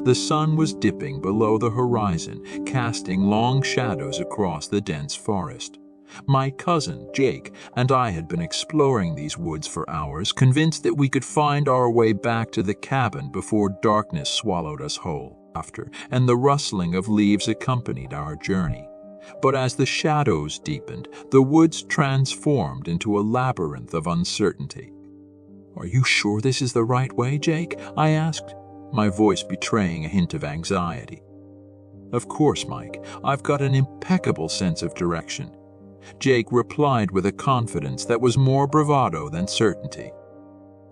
The sun was dipping below the horizon, casting long shadows across the dense forest. My cousin, Jake, and I had been exploring these woods for hours, convinced that we could find our way back to the cabin before darkness swallowed us whole, and the rustling of leaves accompanied our journey. But as the shadows deepened, the woods transformed into a labyrinth of uncertainty. "Are you sure this is the right way, Jake?" I asked, my voice betraying a hint of anxiety. "Of course, Mike. I've got an impeccable sense of direction," Jake replied with a confidence that was more bravado than certainty.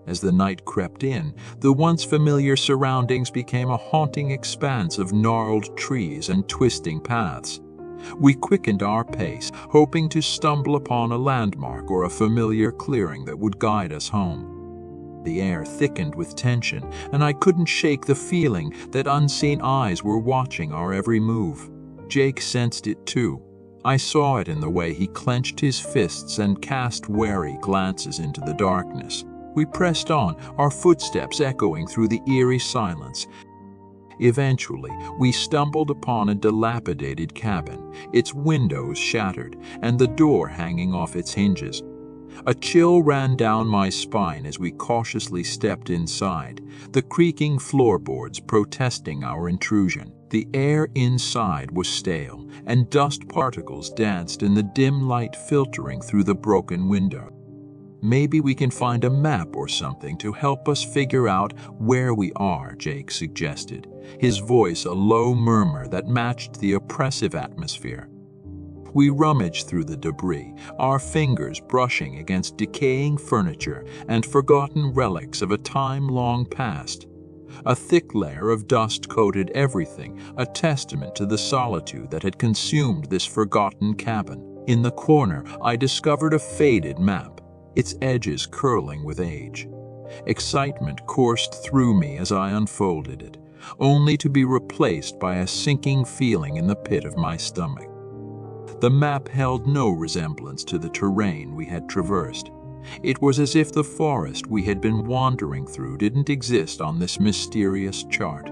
As the night crept in, the once familiar surroundings became a haunting expanse of gnarled trees and twisting paths. We quickened our pace, hoping to stumble upon a landmark or a familiar clearing that would guide us home. The air thickened with tension, and I couldn't shake the feeling that unseen eyes were watching our every move. Jake sensed it too. I saw it in the way he clenched his fists and cast wary glances into the darkness. We pressed on, our footsteps echoing through the eerie silence. Eventually, we stumbled upon a dilapidated cabin, its windows shattered and the door hanging off its hinges. A chill ran down my spine as we cautiously stepped inside, the creaking floorboards protesting our intrusion. The air inside was stale, and dust particles danced in the dim light filtering through the broken window. "Maybe we can find a map or something to help us figure out where we are," Jake suggested, his voice a low murmur that matched the oppressive atmosphere. We rummaged through the debris, our fingers brushing against decaying furniture and forgotten relics of a time long past. A thick layer of dust coated everything, a testament to the solitude that had consumed this forgotten cabin. In the corner, I discovered a faded map, its edges curling with age. Excitement coursed through me as I unfolded it, only to be replaced by a sinking feeling in the pit of my stomach. The map held no resemblance to the terrain we had traversed. It was as if the forest we had been wandering through didn't exist on this mysterious chart.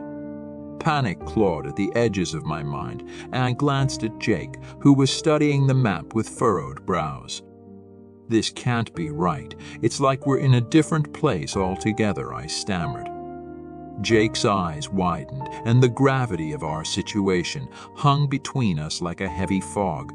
Panic clawed at the edges of my mind, and I glanced at Jake, who was studying the map with furrowed brows. "This can't be right. It's like we're in a different place altogether," I stammered. Jake's eyes widened, and the gravity of our situation hung between us like a heavy fog.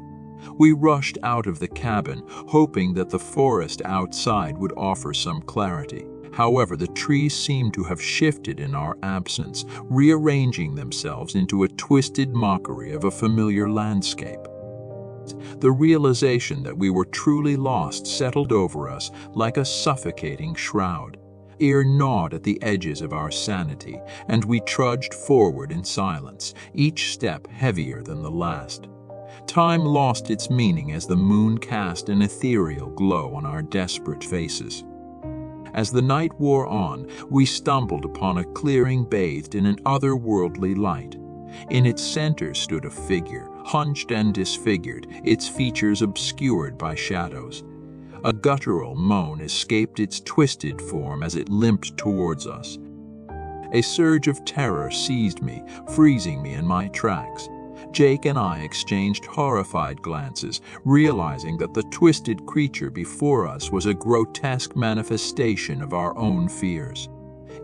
We rushed out of the cabin, hoping that the forest outside would offer some clarity. However, the trees seemed to have shifted in our absence, rearranging themselves into a twisted mockery of a familiar landscape. The realization that we were truly lost settled over us like a suffocating shroud. Ear gnawed at the edges of our sanity, and we trudged forward in silence, each step heavier than the last. Time lost its meaning as the moon cast an ethereal glow on our desperate faces. As the night wore on, we stumbled upon a clearing bathed in an otherworldly light. In its center stood a figure, hunched and disfigured, its features obscured by shadows. A guttural moan escaped its twisted form as it limped towards us. A surge of terror seized me, freezing me in my tracks. Jake and I exchanged horrified glances, realizing that the twisted creature before us was a grotesque manifestation of our own fears.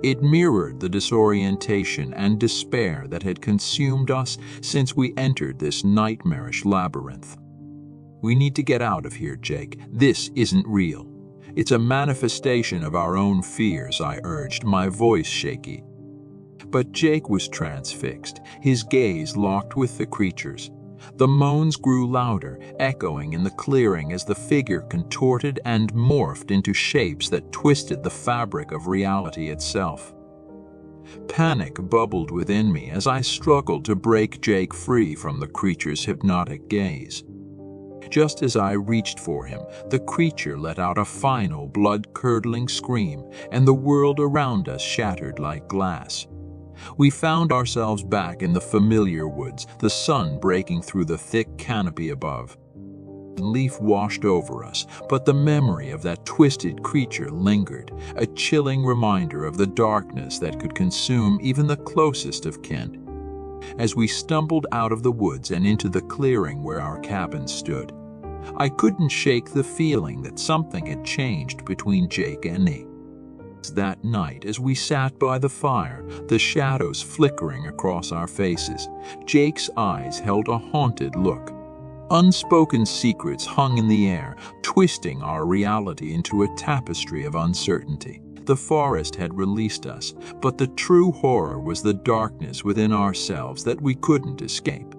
It mirrored the disorientation and despair that had consumed us since we entered this nightmarish labyrinth. "We need to get out of here, Jake. This isn't real. It's a manifestation of our own fears," I urged, my voice shaky. But Jake was transfixed, his gaze locked with the creature's. The moans grew louder, echoing in the clearing as the figure contorted and morphed into shapes that twisted the fabric of reality itself. Panic bubbled within me as I struggled to break Jake free from the creature's hypnotic gaze. Just as I reached for him, the creature let out a final blood-curdling scream, and the world around us shattered like glass. We found ourselves back in the familiar woods, the sun breaking through the thick canopy above. leaf washed over us, but the memory of that twisted creature lingered, a chilling reminder of the darkness that could consume even the closest of kin. As we stumbled out of the woods and into the clearing where our cabin stood, I couldn't shake the feeling that something had changed between Jake and me. That night, as we sat by the fire, the shadows flickering across our faces, Jake's eyes held a haunted look. Unspoken secrets hung in the air, twisting our reality into a tapestry of uncertainty. The forest had released us, but the true horror was the darkness within ourselves that we couldn't escape.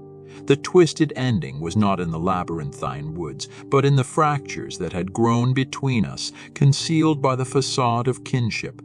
The twisted ending was not in the labyrinthine woods, but in the fractures that had grown between us, concealed by the facade of kinship.